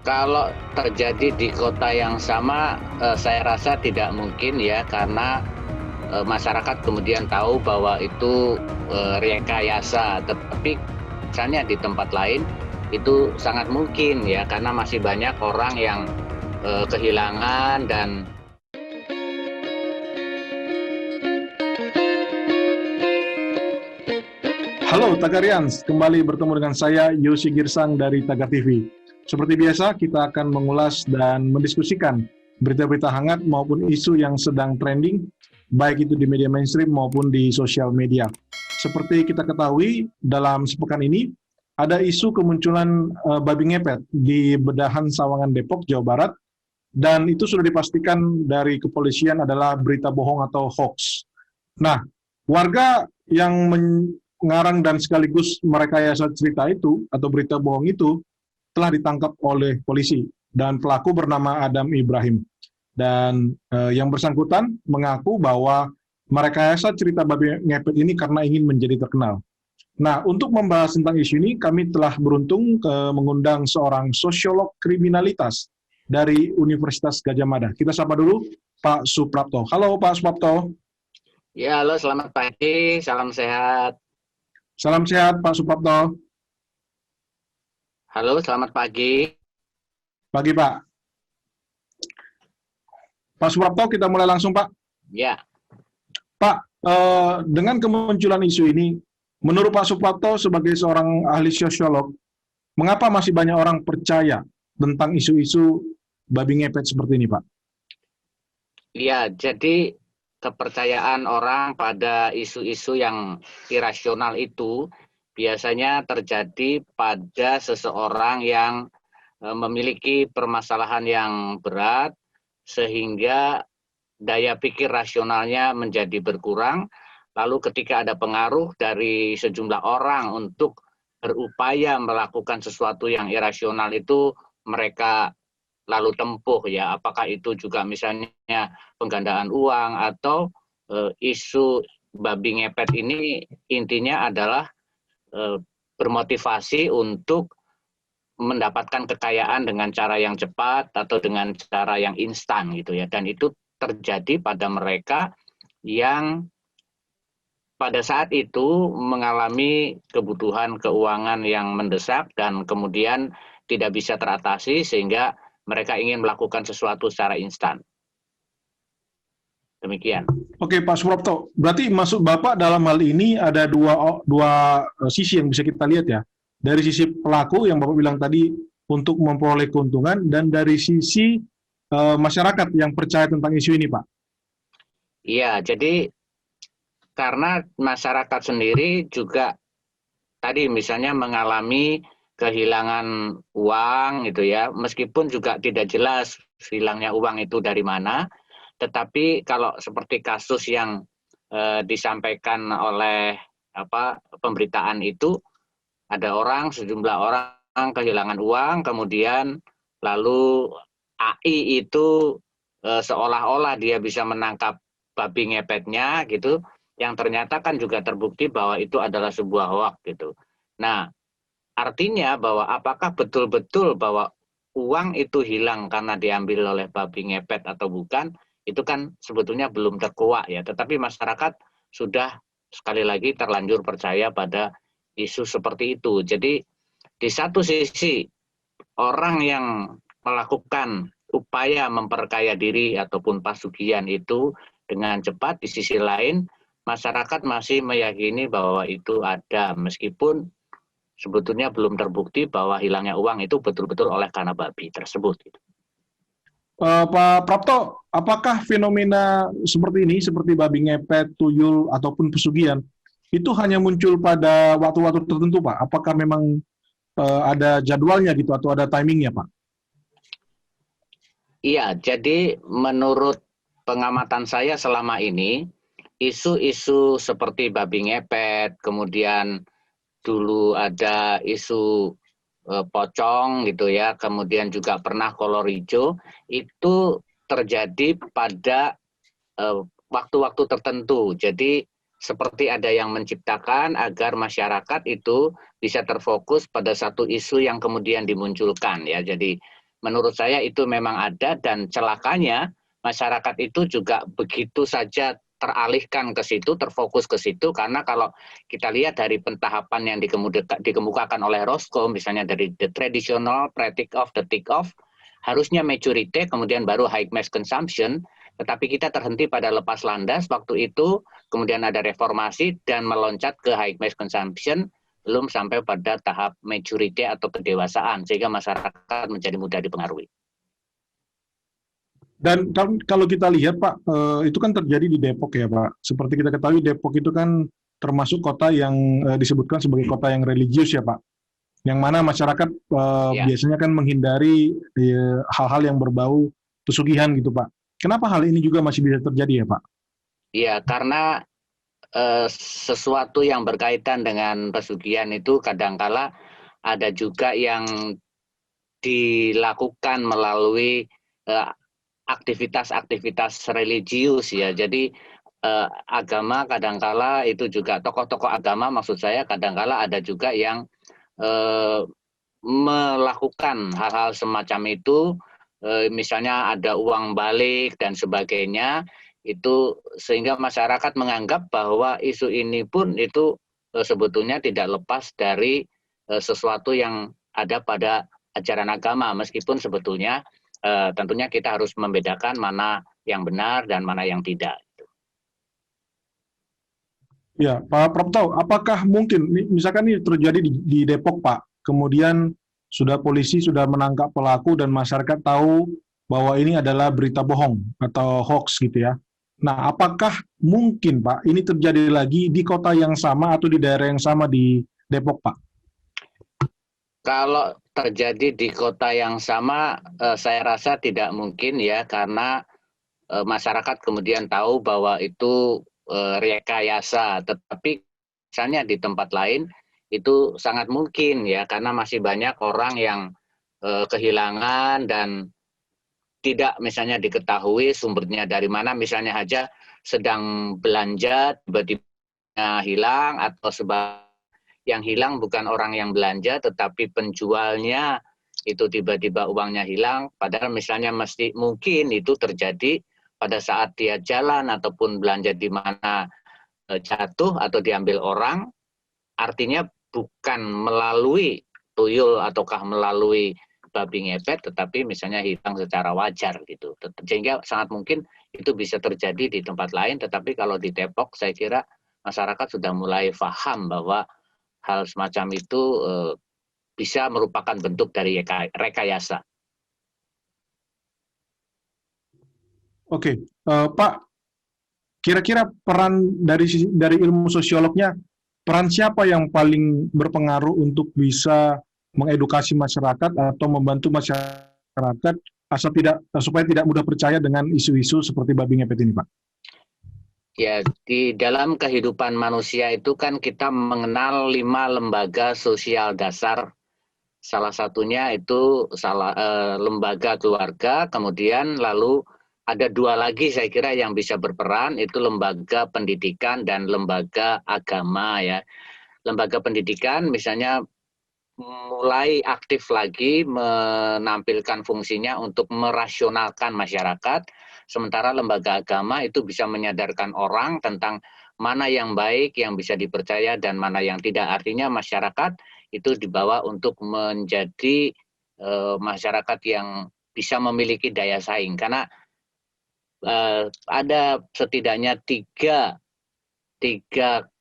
Kalau terjadi di kota yang sama, saya rasa tidak mungkin ya, karena masyarakat kemudian tahu bahwa itu rekayasa. Tetapi misalnya di tempat lain itu sangat mungkin ya, karena masih banyak orang yang kehilangan dan Halo Tagarians, kembali bertemu dengan saya Yosi Girsang dari Tagar TV. Seperti biasa, kita akan mengulas dan mendiskusikan berita-berita hangat maupun isu yang sedang trending, baik itu di media mainstream maupun di sosial media. Seperti kita ketahui, dalam sepekan ini, ada isu kemunculan babi ngepet di Bedahan Sawangan Depok, Jawa Barat, dan itu sudah dipastikan dari kepolisian adalah berita bohong atau hoax. Nah, warga yang mengarang dan sekaligus merekayasa cerita itu atau berita bohong itu telah ditangkap oleh polisi dan pelaku bernama Adam Ibrahim. Dan yang bersangkutan mengaku bahwa merekayasa cerita babi ngepet ini karena ingin menjadi terkenal. Nah, untuk membahas tentang isu ini, kami telah beruntung mengundang seorang sosiolog kriminalitas dari Universitas Gadjah Mada. Kita sapa dulu Pak Suprapto. Halo Pak Suprapto. ya, halo, selamat pagi, salam sehat. Salam sehat Pak Suprapto. Halo, selamat pagi. Pagi Pak. Pak Suprapto, kita mulai langsung Pak. Ya, Pak, dengan kemunculan isu ini, menurut Pak Suprapto sebagai seorang ahli sosiolog, mengapa masih banyak orang percaya tentang isu-isu babi ngepet seperti ini Pak? ya, jadi kepercayaan orang pada isu-isu yang irasional itu biasanya terjadi pada seseorang yang memiliki permasalahan yang berat, sehingga daya pikir rasionalnya menjadi berkurang. Lalu ketika ada pengaruh dari sejumlah orang untuk berupaya melakukan sesuatu yang irasional itu, mereka lalu tempuh ya, apakah itu juga misalnya penggandaan uang atau isu babi ngepet ini intinya adalah bermotivasi untuk mendapatkan kekayaan dengan cara yang cepat atau dengan cara yang instan gitu ya, dan itu terjadi pada mereka yang pada saat itu mengalami kebutuhan keuangan yang mendesak dan kemudian tidak bisa teratasi sehingga mereka ingin melakukan sesuatu secara instan. Demikian. Oke Pak Suprapto, berarti maksud Bapak dalam hal ini ada dua sisi yang bisa kita lihat ya. Dari sisi pelaku yang Bapak bilang tadi untuk memperoleh keuntungan, dan dari sisi masyarakat yang percaya tentang isu ini Pak. Iya, jadi karena masyarakat sendiri juga tadi misalnya mengalami kehilangan uang gitu ya, meskipun juga tidak jelas hilangnya uang itu dari mana, tetapi kalau seperti kasus yang disampaikan oleh pemberitaan itu, ada sejumlah orang kehilangan uang, kemudian lalu AI itu seolah-olah dia bisa menangkap babi ngepetnya gitu, yang ternyata kan juga terbukti bahwa itu adalah sebuah hoax gitu. Nah, artinya bahwa apakah betul-betul bahwa uang itu hilang karena diambil oleh babi ngepet atau bukan, itu kan sebetulnya belum terkuak ya. Tetapi masyarakat sudah sekali lagi terlanjur percaya pada isu seperti itu. Jadi di satu sisi orang yang melakukan upaya memperkaya diri ataupun pasugihan itu dengan cepat, di sisi lain masyarakat masih meyakini bahwa itu ada, meskipun sebetulnya belum terbukti bahwa hilangnya uang itu betul-betul oleh karena babi tersebut. Pak Prapto, apakah fenomena seperti ini, seperti babi ngepet, tuyul, ataupun pesugihan, itu hanya muncul pada waktu-waktu tertentu Pak? Apakah memang ada jadwalnya gitu atau ada timingnya Pak? Iya, jadi menurut pengamatan saya selama ini, isu-isu seperti babi ngepet, kemudian dulu ada isu pocong gitu ya, kemudian juga pernah kolor hijau, itu terjadi pada waktu-waktu tertentu. Jadi seperti ada yang menciptakan agar masyarakat itu bisa terfokus pada satu isu yang kemudian dimunculkan ya. Jadi menurut saya itu memang ada, dan celakanya masyarakat itu juga begitu saja teralihkan ke situ, terfokus ke situ, karena kalau kita lihat dari pentahapan yang dikemukakan oleh Roscoe, misalnya dari the traditional, pre-take-off, the take-off, harusnya maturity, kemudian baru high mass consumption, tetapi kita terhenti pada lepas landas waktu itu, kemudian ada reformasi dan meloncat ke high mass consumption, belum sampai pada tahap maturity atau kedewasaan, sehingga masyarakat menjadi mudah dipengaruhi. Dan kalau kita lihat Pak, itu kan terjadi di Depok ya Pak. Seperti kita ketahui Depok itu kan termasuk kota yang disebutkan sebagai kota yang religius ya Pak. Yang mana masyarakat Ya. biasanya kan menghindari hal-hal yang berbau pesugihan gitu Pak. Kenapa hal ini juga masih bisa terjadi ya Pak? Iya, karena sesuatu yang berkaitan dengan pesugihan itu kadangkala ada juga yang dilakukan melalui aktivitas-aktivitas religius ya. Jadi agama kadangkala itu juga tokoh-tokoh agama, maksud saya kadangkala ada juga yang melakukan hal-hal semacam itu, misalnya ada uang balik dan sebagainya, itu sehingga masyarakat menganggap bahwa isu ini pun itu sebetulnya tidak lepas dari sesuatu yang ada pada ajaran agama, meskipun sebetulnya tentunya kita harus membedakan mana yang benar dan mana yang tidak. Ya, Pak Prapto, apakah mungkin, misalkan ini terjadi di Depok Pak, kemudian polisi sudah menangkap pelaku dan masyarakat tahu bahwa ini adalah berita bohong atau hoax gitu ya. Nah, apakah mungkin Pak ini terjadi lagi di kota yang sama atau di daerah yang sama di Depok Pak? Kalau terjadi di kota yang sama, saya rasa tidak mungkin ya, karena masyarakat kemudian tahu bahwa itu rekayasa. Tetapi misalnya di tempat lain itu sangat mungkin ya, karena masih banyak orang yang kehilangan dan tidak misalnya diketahui sumbernya dari mana, misalnya aja sedang belanja tiba-tiba hilang, atau yang hilang bukan orang yang belanja tetapi penjualnya itu tiba-tiba uangnya hilang, padahal misalnya mungkin itu terjadi pada saat dia jalan ataupun belanja di mana jatuh atau diambil orang, artinya bukan melalui tuyul ataukah melalui babi ngepet, tetapi misalnya hilang secara wajar gitu. Sehingga sangat mungkin itu bisa terjadi di tempat lain, tetapi kalau di Depok saya kira masyarakat sudah mulai paham bahwa hal semacam itu bisa merupakan bentuk dari rekayasa. Oke, Pak, kira-kira peran dari ilmu sosiolognya, peran siapa yang paling berpengaruh untuk bisa mengedukasi masyarakat atau membantu masyarakat supaya tidak mudah percaya dengan isu-isu seperti babi ngepet ini, Pak? Ya, di dalam kehidupan manusia itu kan kita mengenal 5 lembaga sosial dasar. Salah satunya itu lembaga keluarga, kemudian lalu ada 2 lagi saya kira yang bisa berperan, itu lembaga pendidikan dan lembaga agama ya. Lembaga pendidikan misalnya mulai aktif lagi menampilkan fungsinya untuk merasionalkan masyarakat, sementara lembaga agama itu bisa menyadarkan orang tentang mana yang baik, yang bisa dipercaya, dan mana yang tidak. Artinya masyarakat itu dibawa untuk menjadi masyarakat yang bisa memiliki daya saing. Karena ada setidaknya tiga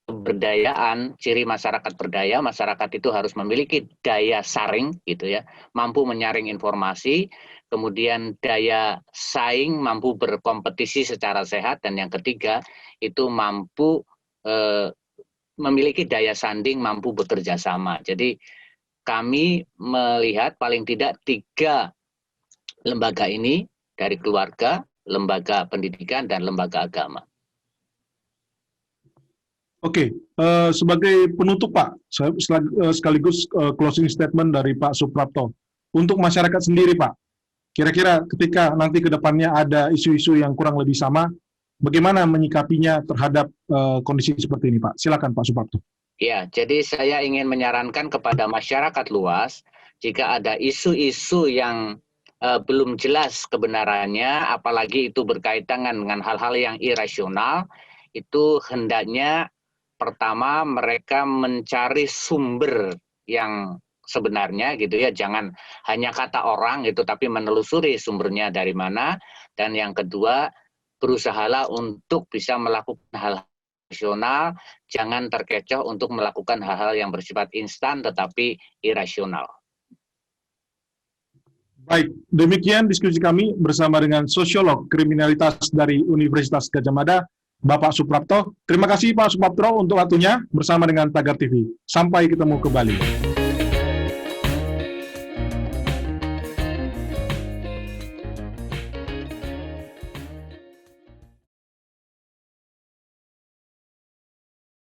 keberdayaan, ciri masyarakat berdaya. Masyarakat itu harus memiliki daya saring gitu ya, mampu menyaring informasi, kemudian daya saing, mampu berkompetisi secara sehat, dan yang ketiga itu mampu memiliki daya sanding, mampu bekerja sama. Jadi kami melihat paling tidak 3 lembaga ini, dari keluarga, lembaga pendidikan, dan lembaga agama. Oke, sebagai penutup Pak, sekaligus closing statement dari Pak Suprapto. Untuk masyarakat sendiri Pak, kira-kira ketika nanti ke depannya ada isu-isu yang kurang lebih sama, bagaimana menyikapinya terhadap kondisi seperti ini Pak? Silakan Pak Suprapto. Ya, jadi saya ingin menyarankan kepada masyarakat luas, jika ada isu-isu yang belum jelas kebenarannya, apalagi itu berkaitan dengan hal-hal yang irasional, itu hendaknya pertama mereka mencari sumber yang sebenarnya gitu ya, jangan hanya kata orang gitu, tapi menelusuri sumbernya dari mana. Dan yang kedua, berusahalah untuk bisa melakukan hal rasional, jangan terkecoh untuk melakukan hal-hal yang bersifat instan tetapi irasional. Baik, demikian diskusi kami bersama dengan sosiolog kriminalitas dari Universitas Gadjah Mada, Bapak Suprapto. Terima kasih Pak Suprapto untuk waktunya bersama dengan Tagar TV. Sampai ketemu kembali.